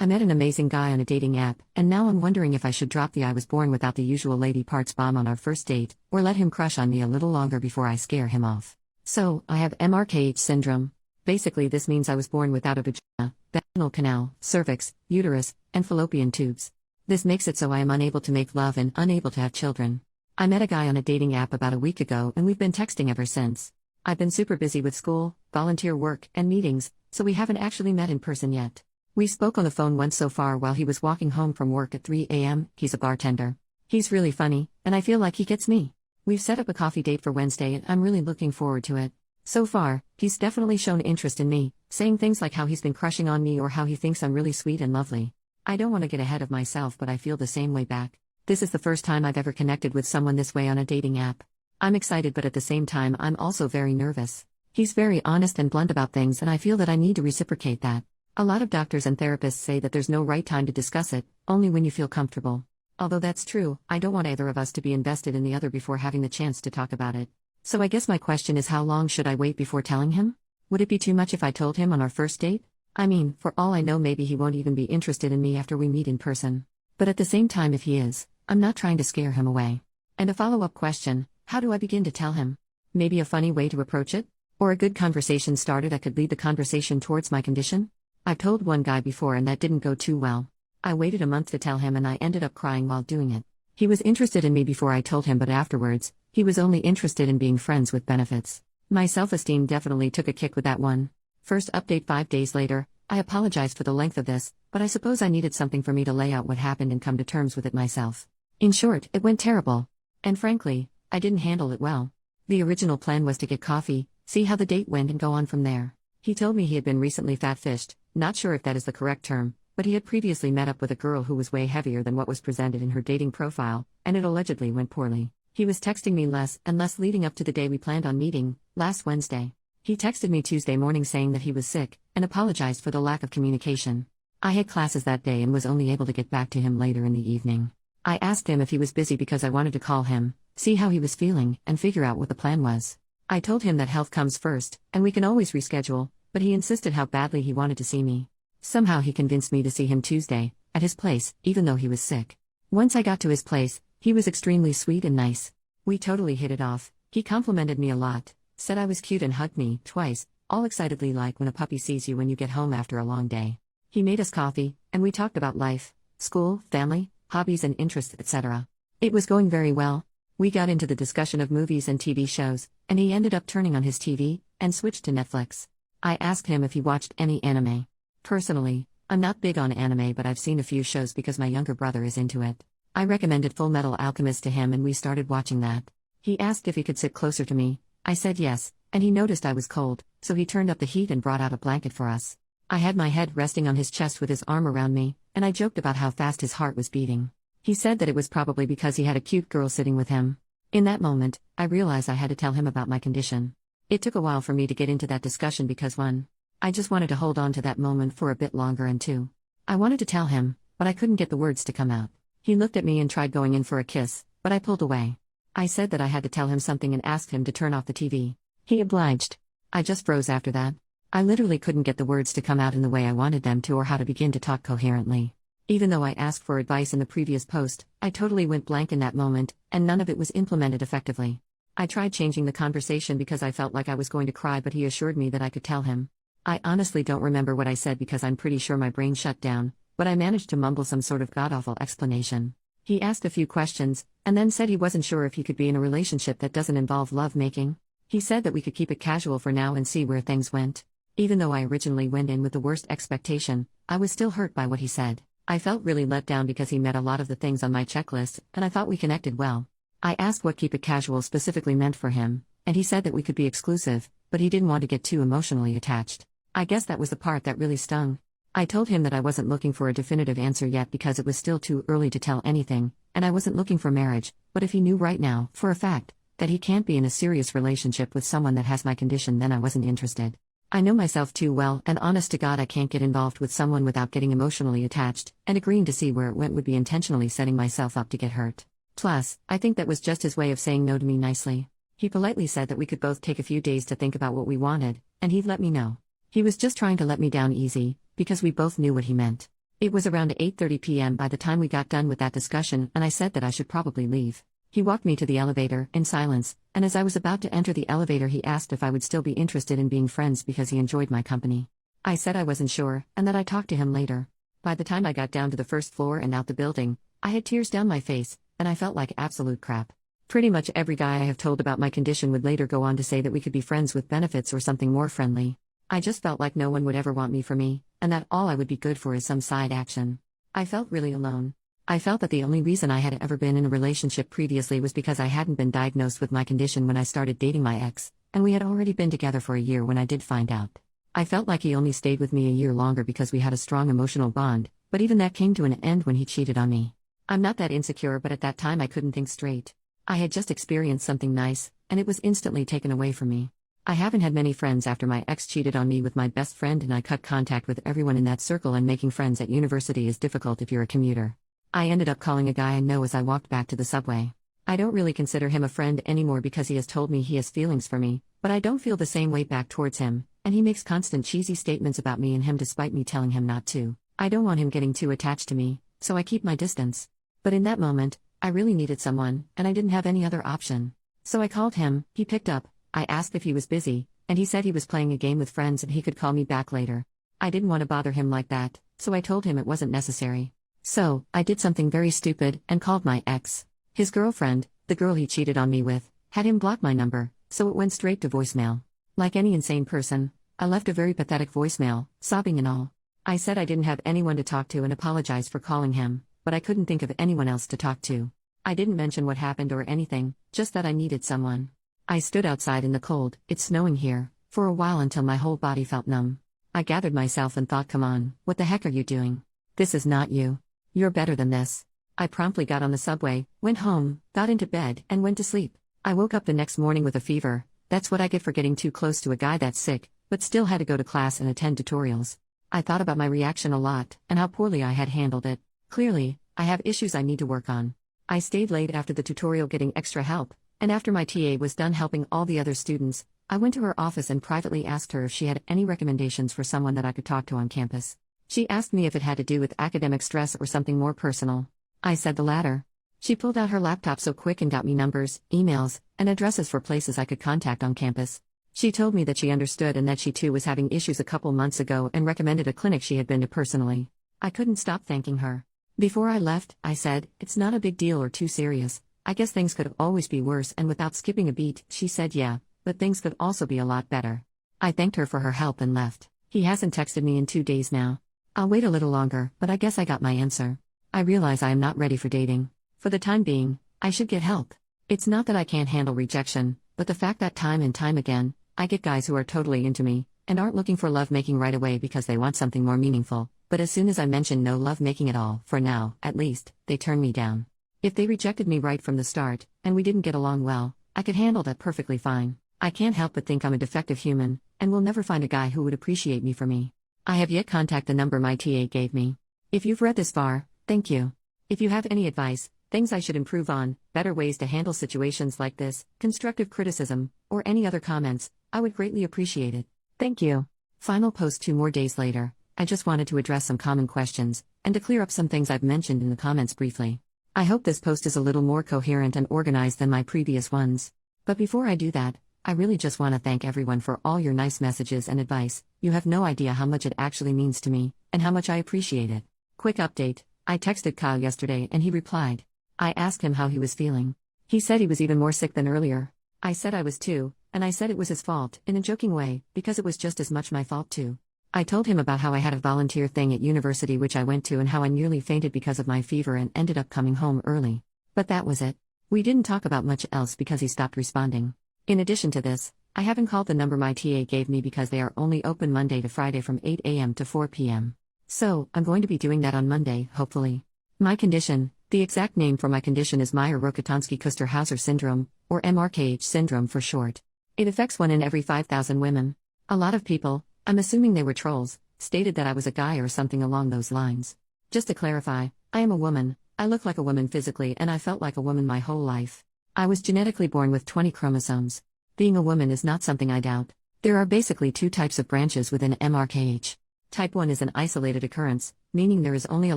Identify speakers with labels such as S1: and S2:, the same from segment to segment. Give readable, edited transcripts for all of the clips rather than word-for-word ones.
S1: I met an amazing guy on a dating app, and now I'm wondering if I should drop the I was born without the usual lady parts bomb on our first date, or let him crush on me a little longer before I scare him off. So, I have MRKH syndrome. Basically, this means I was born without a vagina, vaginal canal, cervix, uterus, and fallopian tubes. This makes it so I am unable to make love and unable to have children. I met a guy on a dating app about a week ago and we've been texting ever since. I've been super busy with school, volunteer work, and meetings, so we haven't actually met in person yet. We spoke on the phone once so far while he was walking home from work at 3 a.m. He's a bartender. He's really funny, and I feel like he gets me. We've set up a coffee date for Wednesday and I'm really looking forward to it. So far, he's definitely shown interest in me, saying things like how he's been crushing on me or how he thinks I'm really sweet and lovely. I don't want to get ahead of myself, but I feel the same way back. This is the first time I've ever connected with someone this way on a dating app. I'm excited, but at the same time I'm also very nervous. He's very honest and blunt about things and I feel that I need to reciprocate that. A lot of doctors and therapists say that there's no right time to discuss it, only when you feel comfortable. Although that's true, I don't want either of us to be invested in the other before having the chance to talk about it. So I guess my question is, how long should I wait before telling him? Would it be too much if I told him on our first date? I mean, for all I know, maybe he won't even be interested in me after we meet in person. But at the same time, if he is, I'm not trying to scare him away. And a follow-up question, how do I begin to tell him? Maybe a funny way to approach it? Or a good conversation starter that could lead the conversation towards my condition? I've told one guy before and that didn't go too well. I waited a month to tell him and I ended up crying while doing it. He was interested in me before I told him, but afterwards, he was only interested in being friends with benefits. My self-esteem definitely took a kick with that one. First update 5 days later, I apologized for the length of this, but I suppose I needed something for me to lay out what happened and come to terms with it myself. In short, it went terrible. And frankly, I didn't handle it well. The original plan was to get coffee, see how the date went and go on from there. He told me he had been recently fat-fished, not sure if that is the correct term, but he had previously met up with a girl who was way heavier than what was presented in her dating profile, and it allegedly went poorly. He was texting me less and less leading up to the day we planned on meeting, last Wednesday. He texted me Tuesday morning saying that he was sick, and apologized for the lack of communication. I had classes that day and was only able to get back to him later in the evening. I asked him if he was busy because I wanted to call him, see how he was feeling, and figure out what the plan was. I told him that health comes first, and we can always reschedule, but he insisted how badly he wanted to see me. Somehow he convinced me to see him Tuesday, at his place, even though he was sick. Once I got to his place, he was extremely sweet and nice. We totally hit it off. He complimented me a lot, said I was cute and hugged me, twice, all excitedly like when a puppy sees you when you get home after a long day. He made us coffee, and we talked about life, school, family, hobbies and interests, etc. It was going very well. We got into the discussion of movies and TV shows, and he ended up turning on his TV, and switched to Netflix. I asked him if he watched any anime. Personally, I'm not big on anime, but I've seen a few shows because my younger brother is into it. I recommended Full Metal Alchemist to him and we started watching that. He asked if he could sit closer to me. I said yes, and he noticed I was cold, so he turned up the heat and brought out a blanket for us. I had my head resting on his chest with his arm around me, and I joked about how fast his heart was beating. He said that it was probably because he had a cute girl sitting with him. In that moment, I realized I had to tell him about my condition. It took a while for me to get into that discussion because 1. I just wanted to hold on to that moment for a bit longer, and 2. I wanted to tell him, but I couldn't get the words to come out. He looked at me and tried going in for a kiss, but I pulled away. I said that I had to tell him something and asked him to turn off the TV. He obliged. I just froze after that. I literally couldn't get the words to come out in the way I wanted them to or how to begin to talk coherently. Even though I asked for advice in the previous post, I totally went blank in that moment, and none of it was implemented effectively. I tried changing the conversation because I felt like I was going to cry, but he assured me that I could tell him. I honestly don't remember what I said because I'm pretty sure my brain shut down, but I managed to mumble some sort of god-awful explanation. He asked a few questions, and then said he wasn't sure if he could be in a relationship that doesn't involve love-making. He said that we could keep it casual for now and see where things went. Even though I originally went in with the worst expectation, I was still hurt by what he said. I felt really let down because he met a lot of the things on my checklist, and I thought we connected well. I asked what keep it casual specifically meant for him, and he said that we could be exclusive, but he didn't want to get too emotionally attached. I guess that was the part that really stung. I told him that I wasn't looking for a definitive answer yet because it was still too early to tell anything, and I wasn't looking for marriage, but if he knew right now, for a fact, that he can't be in a serious relationship with someone that has my condition, then I wasn't interested. I know myself too well, and honest to God, I can't get involved with someone without getting emotionally attached, and agreeing to see where it went would be intentionally setting myself up to get hurt. Plus, I think that was just his way of saying no to me nicely. He politely said that we could both take a few days to think about what we wanted, and he'd let me know. He was just trying to let me down easy, because we both knew what he meant. It was around 8:30 p.m. by the time we got done with that discussion, and I said that I should probably leave. He walked me to the elevator, in silence, and as I was about to enter the elevator, he asked if I would still be interested in being friends because he enjoyed my company. I said I wasn't sure, and that I'd talk to him later. By the time I got down to the first floor and out the building, I had tears down my face, and I felt like absolute crap. Pretty much every guy I have told about my condition would later go on to say that we could be friends with benefits or something more friendly. I just felt like no one would ever want me for me, and that all I would be good for is some side action. I felt really alone. I felt that the only reason I had ever been in a relationship previously was because I hadn't been diagnosed with my condition when I started dating my ex, and we had already been together for a year when I did find out. I felt like he only stayed with me a year longer because we had a strong emotional bond, but even that came to an end when he cheated on me. I'm not that insecure, but at that time I couldn't think straight. I had just experienced something nice, and it was instantly taken away from me. I haven't had many friends after my ex cheated on me with my best friend, and I cut contact with everyone in that circle, and making friends at university is difficult if you're a commuter. I ended up calling a guy I know as I walked back to the subway. I don't really consider him a friend anymore because he has told me he has feelings for me, but I don't feel the same way back towards him, and he makes constant cheesy statements about me and him despite me telling him not to. I don't want him getting too attached to me, so I keep my distance. But in that moment, I really needed someone, and I didn't have any other option. So I called him, he picked up, I asked if he was busy, and he said he was playing a game with friends and he could call me back later. I didn't want to bother him like that, so I told him it wasn't necessary. So, I did something very stupid, and called my ex. His girlfriend, the girl he cheated on me with, had him block my number, so it went straight to voicemail. Like any insane person, I left a very pathetic voicemail, sobbing and all. I said I didn't have anyone to talk to and apologized for calling him, but I couldn't think of anyone else to talk to. I didn't mention what happened or anything, just that I needed someone. I stood outside in the cold, it's snowing here, for a while until my whole body felt numb. I gathered myself and thought, come on, what the heck are you doing? This is not you. You're better than this. I promptly got on the subway, went home, got into bed, and went to sleep. I woke up the next morning with a fever. That's what I get for getting too close to a guy that's sick, but still had to go to class and attend tutorials. I thought about my reaction a lot, and how poorly I had handled it. Clearly, I have issues I need to work on. I stayed late after the tutorial getting extra help, and after my TA was done helping all the other students, I went to her office and privately asked her if she had any recommendations for someone that I could talk to on campus. She asked me if it had to do with academic stress or something more personal. I said the latter. She pulled out her laptop so quick and got me numbers, emails, and addresses for places I could contact on campus. She told me that she understood and that she too was having issues a couple months ago and recommended a clinic she had been to personally. I couldn't stop thanking her. Before I left, I said, it's not a big deal or too serious. I guess things could always be worse, and without skipping a beat, she said yeah, but things could also be a lot better. I thanked her for her help and left. He hasn't texted me in 2 days now. I'll wait a little longer, but I guess I got my answer. I realize I am not ready for dating. For the time being, I should get help. It's not that I can't handle rejection, but the fact that time and time again, I get guys who are totally into me, and aren't looking for lovemaking right away because they want something more meaningful, but as soon as I mention no lovemaking at all, for now, at least, they turn me down. If they rejected me right from the start, and we didn't get along well, I could handle that perfectly fine. I can't help but think I'm a defective human, and will never find a guy who would appreciate me for me. I have yet contact the number my TA gave me. If you've read this far, thank you. If you have any advice, things I should improve on, better ways to handle situations like this, constructive criticism, or any other comments, I would greatly appreciate it. Thank you. Final post 2 more days later. I just wanted to address some common questions, and to clear up some things I've mentioned in the comments briefly. I hope this post is a little more coherent and organized than my previous ones. But before I do that, I really just want to thank everyone for all your nice messages and advice. You have no idea how much it actually means to me, and how much I appreciate it. Quick update, I texted Kyle yesterday and he replied. I asked him how he was feeling. He said he was even more sick than earlier. I said I was too, and I said it was his fault, in a joking way, because it was just as much my fault too. I told him about how I had a volunteer thing at university which I went to and how I nearly fainted because of my fever and ended up coming home early. But that was it. We didn't talk about much else because he stopped responding. In addition to this, I haven't called the number my TA gave me because they are only open Monday to Friday from 8 a.m. to 4 p.m. So, I'm going to be doing that on Monday, hopefully. My condition, the exact name for my condition is Mayer-Rokitansky-Kuster-Hauser syndrome, or MRKH syndrome for short. It affects 1 in every 5,000 women. A lot of people, I'm assuming they were trolls, stated that I was a guy or something along those lines. Just to clarify, I am a woman, I look like a woman physically and I felt like a woman my whole life. I was genetically born with 20 chromosomes. Being a woman is not something I doubt. There are basically 2 types of branches within MRKH. Type 1 is an isolated occurrence, meaning there is only a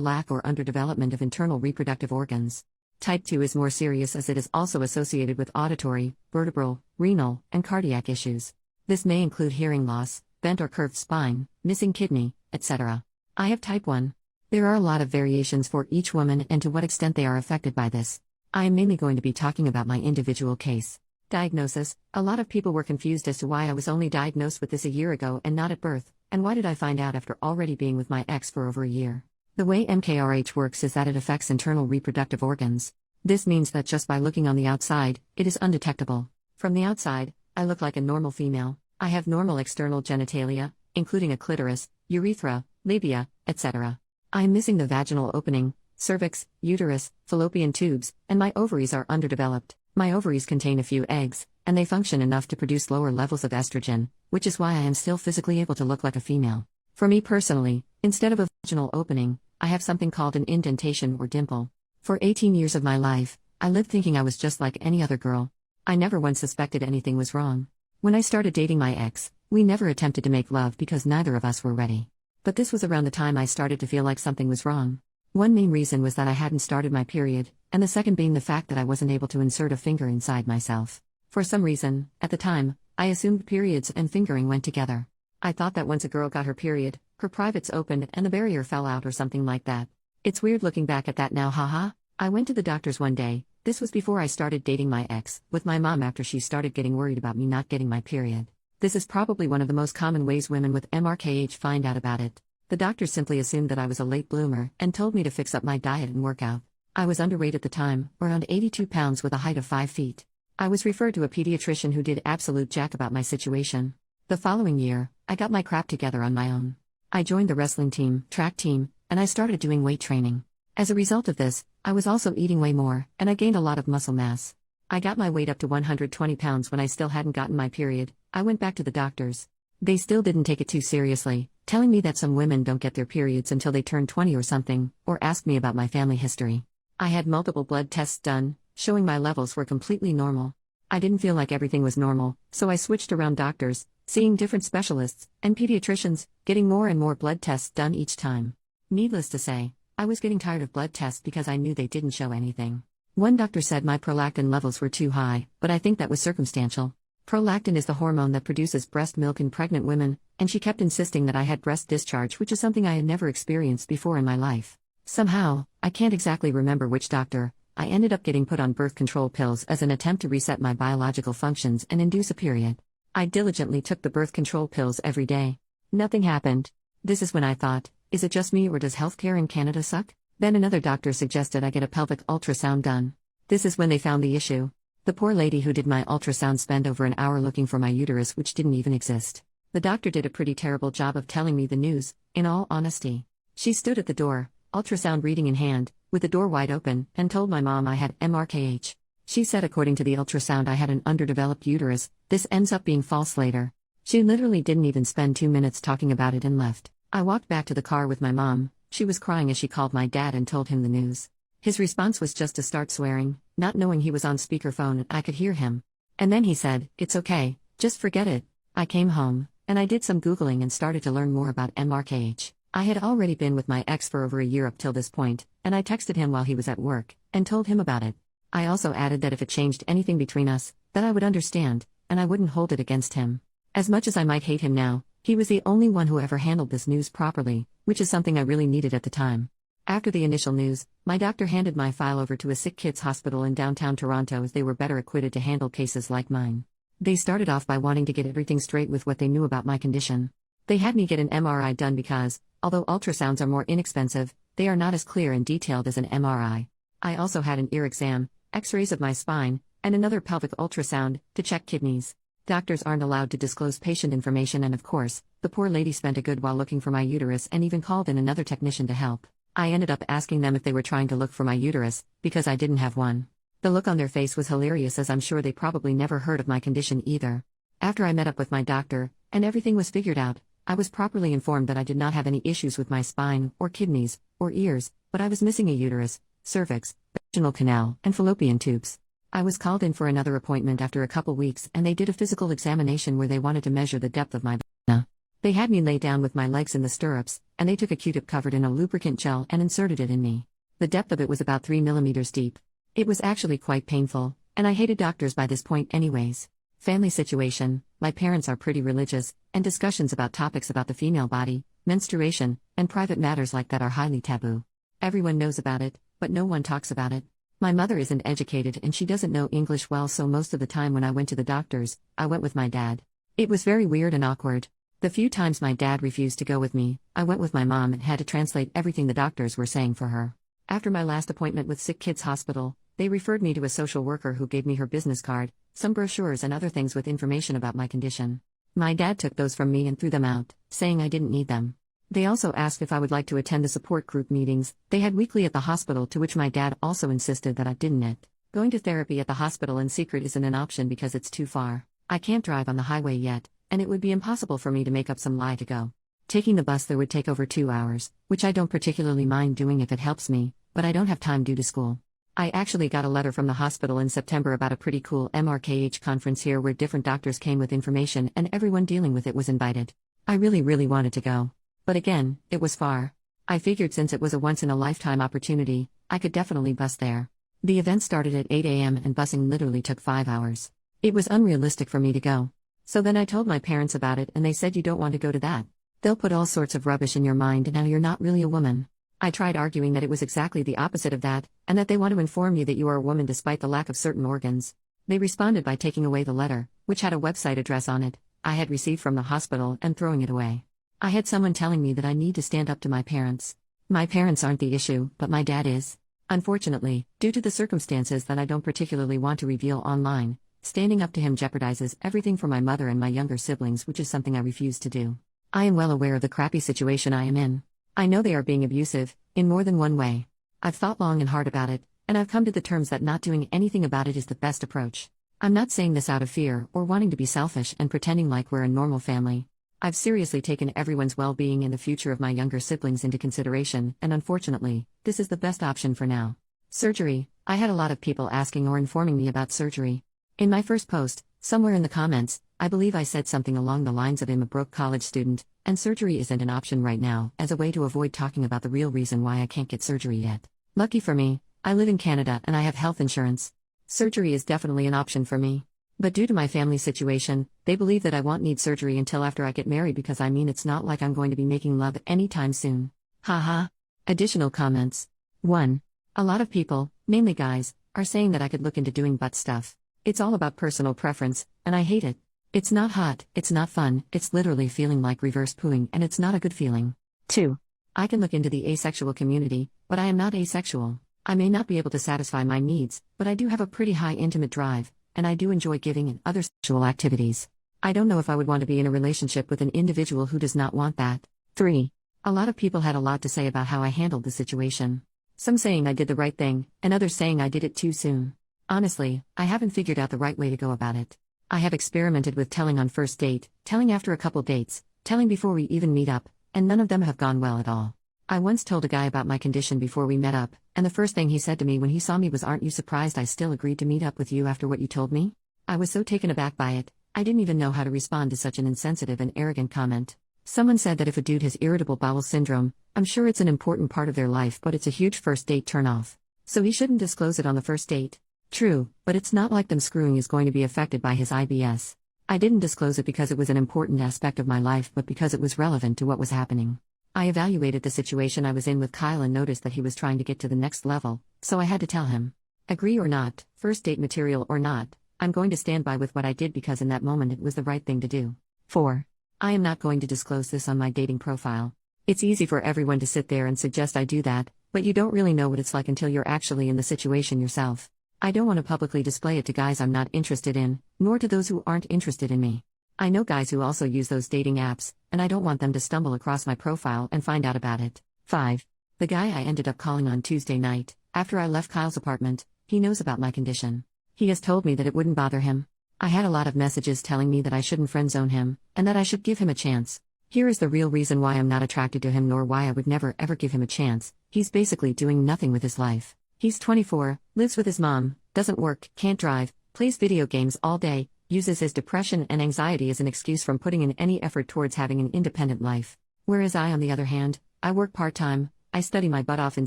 S1: lack or underdevelopment of internal reproductive organs. Type 2 is more serious as it is also associated with auditory, vertebral, renal, and cardiac issues. This may include hearing loss, bent or curved spine, missing kidney, etc. I have type 1. There are a lot of variations for each woman and to what extent they are affected by this. I am mainly going to be talking about my individual case. Diagnosis: a lot of people were confused as to why I was only diagnosed with this a year ago and not at birth, and why did I find out after already being with my ex for over a year. The way MKRH works is that it affects internal reproductive organs. This means that just by looking on the outside, it is undetectable. From the outside, I look like a normal female. I have normal external genitalia, including a clitoris, urethra, labia, etc. I am missing the vaginal opening, cervix, uterus, fallopian tubes, and my ovaries are underdeveloped. My ovaries contain a few eggs, and they function enough to produce lower levels of estrogen, which is why I am still physically able to look like a female. For me personally, instead of a vaginal opening, I have something called an indentation or dimple. For 18 years of my life, I lived thinking I was just like any other girl. I never once suspected anything was wrong. When I started dating my ex, we never attempted to make love because neither of us were ready. But this was around the time I started to feel like something was wrong. One main reason was that I hadn't started my period, and the second being the fact that I wasn't able to insert a finger inside myself. For some reason, at the time, I assumed periods and fingering went together. I thought that once a girl got her period, her privates opened and the barrier fell out or something like that. It's weird looking back at that now, haha. I went to the doctor's one day, this was before I started dating my ex, with my mom after she started getting worried about me not getting my period. This is probably one of the most common ways women with MRKH find out about it. The doctor simply assumed that I was a late bloomer and told me to fix up my diet and work out. I was underweight at the time, around 82 pounds with a height of 5 feet. I was referred to a pediatrician who did absolute jack about my situation. The following year, I got my crap together on my own. I joined the wrestling team, track team, and I started doing weight training. As a result of this, I was also eating way more, and I gained a lot of muscle mass. I got my weight up to 120 pounds when I still hadn't gotten my period. I went back to the doctors. They still didn't take it too seriously, telling me that some women don't get their periods until they turn 20 or something, or asked me about my family history. I had multiple blood tests done, showing my levels were completely normal. I didn't feel like everything was normal, so I switched around doctors, seeing different specialists, and pediatricians, getting more and more blood tests done each time. Needless to say, I was getting tired of blood tests because I knew they didn't show anything. One doctor said my prolactin levels were too high, but I think that was circumstantial. Prolactin is the hormone that produces breast milk in pregnant women, and she kept insisting that I had breast discharge, which is something I had never experienced before in my life. Somehow, I can't exactly remember which doctor, I ended up getting put on birth control pills as an attempt to reset my biological functions and induce a period. I diligently took the birth control pills every day. Nothing happened. This is when I thought, is it just me or does healthcare in Canada suck? Then another doctor suggested I get a pelvic ultrasound done. This is when they found the issue. The poor lady who did my ultrasound spent over an hour looking for my uterus, which didn't even exist. The doctor did a pretty terrible job of telling me the news, in all honesty. She stood at the door, ultrasound reading in hand, with the door wide open, and told my mom I had MRKH. She said according to the ultrasound I had an underdeveloped uterus. This ends up being false later. She literally didn't even spend 2 minutes talking about it and left. I walked back to the car with my mom. She was crying as she called my dad and told him the news. His response was just to start swearing, not knowing he was on speakerphone and I could hear him. And then he said, "It's okay, just forget it." I came home, and I did some Googling and started to learn more about MRKH. I had already been with my ex for over a year up till this point, and I texted him while he was at work, and told him about it. I also added that if it changed anything between us, that I would understand, and I wouldn't hold it against him. As much as I might hate him now, he was the only one who ever handled this news properly, which is something I really needed at the time. After the initial news, my doctor handed my file over to a sick kids hospital in downtown Toronto as they were better equipped to handle cases like mine. They started off by wanting to get everything straight with what they knew about my condition. They had me get an MRI done because, although ultrasounds are more inexpensive, they are not as clear and detailed as an MRI. I also had an ear exam, x-rays of my spine, and another pelvic ultrasound, to check kidneys. Doctors aren't allowed to disclose patient information, and of course, the poor lady spent a good while looking for my uterus and even called in another technician to help. I ended up asking them if they were trying to look for my uterus, because I didn't have one. The look on their face was hilarious, as I'm sure they probably never heard of my condition either. After I met up with my doctor, and everything was figured out, I was properly informed that I did not have any issues with my spine, or kidneys, or ears, but I was missing a uterus, cervix, vaginal canal, and fallopian tubes. I was called in for another appointment after a couple weeks, and they did a physical examination where they wanted to measure the depth of my vagina. They had me lay down with my legs in the stirrups, and they took a Q-tip covered in a lubricant gel and inserted it in me. The depth of it was about 3 millimeters deep. It was actually quite painful, and I hated doctors by this point anyways. Family situation: my parents are pretty religious, and discussions about topics about the female body, menstruation, and private matters like that are highly taboo. Everyone knows about it, but no one talks about it. My mother isn't educated and she doesn't know English well, so most of the time when I went to the doctors, I went with my dad. It was very weird and awkward. The few times my dad refused to go with me, I went with my mom and had to translate everything the doctors were saying for her. After my last appointment with Sick Kids Hospital, they referred me to a social worker who gave me her business card, some brochures and other things with information about my condition. My dad took those from me and threw them out, saying I didn't need them. They also asked if I would like to attend the support group meetings they had weekly at the hospital, to which my dad also insisted that I didn't. Going to therapy at the hospital in secret isn't an option because it's too far. I can't drive on the highway yet, and it would be impossible for me to make up some lie to go. Taking the bus there would take over 2 hours, which I don't particularly mind doing if it helps me, but I don't have time due to school. I actually got a letter from the hospital in September about a pretty cool MRKH conference here where different doctors came with information and everyone dealing with it was invited. I really wanted to go. But again, it was far. I figured since it was a once-in-a-lifetime opportunity, I could definitely bus there. The event started at 8 a.m. and busing literally took 5 hours. It was unrealistic for me to go. So then I told my parents about it and they said, "You don't want to go to that. They'll put all sorts of rubbish in your mind and now you're not really a woman." I tried arguing that it was exactly the opposite of that, and that they want to inform you that you are a woman despite the lack of certain organs. They responded by taking away the letter, which had a website address on it, I had received from the hospital, and throwing it away. I had someone telling me that I need to stand up to my parents. My parents aren't the issue, but my dad is. Unfortunately, due to the circumstances that I don't particularly want to reveal online, standing up to him jeopardizes everything for my mother and my younger siblings, which is something I refuse to do. I am well aware of the crappy situation I am in. I know they are being abusive, in more than one way. I've thought long and hard about it, and I've come to the terms that not doing anything about it is the best approach. I'm not saying this out of fear or wanting to be selfish and pretending like we're a normal family. I've seriously taken everyone's well-being and the future of my younger siblings into consideration, and unfortunately, this is the best option for now. Surgery: I had a lot of people asking or informing me about surgery. In my first post, somewhere in the comments, I believe I said something along the lines of I'm a broke college student, and surgery isn't an option right now, as a way to avoid talking about the real reason why I can't get surgery yet. Lucky for me, I live in Canada and I have health insurance. Surgery is definitely an option for me. But due to my family situation, they believe that I won't need surgery until after I get married, because I mean it's not like I'm going to be making love anytime soon. Haha. Additional comments. 1. A lot of people, mainly guys, are saying that I could look into doing butt stuff. It's all about personal preference, and I hate it. It's not hot, it's not fun, it's literally feeling like reverse pooing, and it's not a good feeling. 2. I can look into the asexual community, but I am not asexual. I may not be able to satisfy my needs, but I do have a pretty high intimate drive, and I do enjoy giving and other sexual activities. I don't know if I would want to be in a relationship with an individual who does not want that. 3. A lot of people had a lot to say about how I handled the situation. Some saying I did the right thing, and others saying I did it too soon. Honestly, I haven't figured out the right way to go about it. I have experimented with telling on first date, telling after a couple dates, telling before we even meet up, and none of them have gone well at all. I once told a guy about my condition before we met up, and the first thing he said to me when he saw me was, "Aren't you surprised I still agreed to meet up with you after what you told me?" I was so taken aback by it, I didn't even know how to respond to such an insensitive and arrogant comment. Someone said that if a dude has irritable bowel syndrome, I'm sure it's an important part of their life, but it's a huge first date turnoff. So he shouldn't disclose it on the first date. True, but it's not like them screwing is going to be affected by his IBS. I didn't disclose it because it was an important aspect of my life, but because it was relevant to what was happening. I evaluated the situation I was in with Kyle and noticed that he was trying to get to the next level, so I had to tell him. Agree or not, first date material or not, I'm going to stand by with what I did because in that moment it was the right thing to do. 4. I am not going to disclose this on my dating profile. It's easy for everyone to sit there and suggest I do that, but you don't really know what it's like until you're actually in the situation yourself. I don't want to publicly display it to guys I'm not interested in, nor to those who aren't interested in me. I know guys who also use those dating apps, and I don't want them to stumble across my profile and find out about it. 5. The guy I ended up calling on Tuesday night, after I left Kyle's apartment, he knows about my condition. He has told me that it wouldn't bother him. I had a lot of messages telling me that I shouldn't friendzone him, and that I should give him a chance. Here is the real reason why I'm not attracted to him, nor why I would never ever give him a chance. He's basically doing nothing with his life. He's 24, lives with his mom, doesn't work, can't drive, plays video games all day, uses his depression and anxiety as an excuse from putting in any effort towards having an independent life. Whereas I, on the other hand, I work part-time, I study my butt off in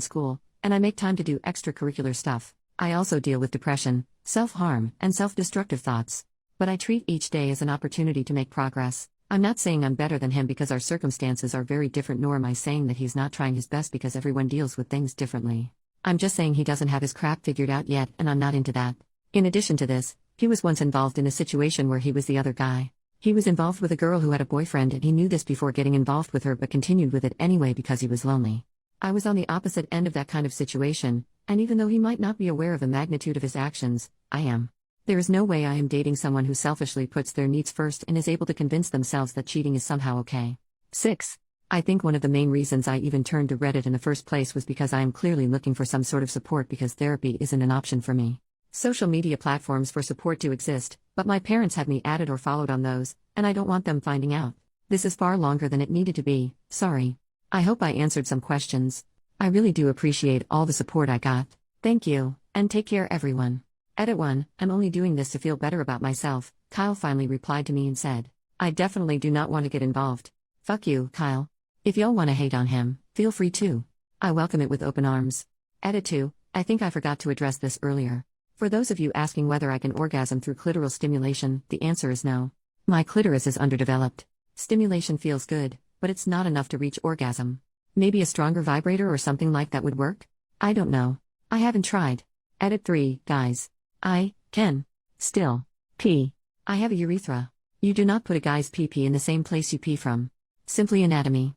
S1: school, and I make time to do extracurricular stuff. I also deal with depression, self-harm, and self-destructive thoughts. But I treat each day as an opportunity to make progress. I'm not saying I'm better than him because our circumstances are very different, nor am I saying that he's not trying his best because everyone deals with things differently. I'm just saying he doesn't have his crap figured out yet, and I'm not into that. In addition to this, he was once involved in a situation where he was the other guy. He was involved with a girl who had a boyfriend, and he knew this before getting involved with her but continued with it anyway because he was lonely. I was on the opposite end of that kind of situation, and even though he might not be aware of the magnitude of his actions, I am. There is no way I am dating someone who selfishly puts their needs first and is able to convince themselves that cheating is somehow okay. 6. I think one of the main reasons I even turned to Reddit in the first place was because I am clearly looking for some sort of support because therapy isn't an option for me. Social media platforms for support do exist, but my parents have me added or followed on those, and I don't want them finding out. This is far longer than it needed to be, sorry. I hope I answered some questions. I really do appreciate all the support I got. Thank you, and take care everyone. Edit 1, I'm only doing this to feel better about myself. Kyle finally replied to me and said, I definitely do not want to get involved. Fuck you, Kyle. If y'all want to hate on him, feel free to. I welcome it with open arms. Edit 2, I think I forgot to address this earlier. For those of you asking whether I can orgasm through clitoral stimulation, the answer is no. My clitoris is underdeveloped. Stimulation feels good, but it's not enough to reach orgasm. Maybe a stronger vibrator or something like that would work? I don't know. I haven't tried. Edit 3, guys. I can still pee. I have a urethra. You do not put a guy's pee-pee in the same place you pee from. Simply anatomy.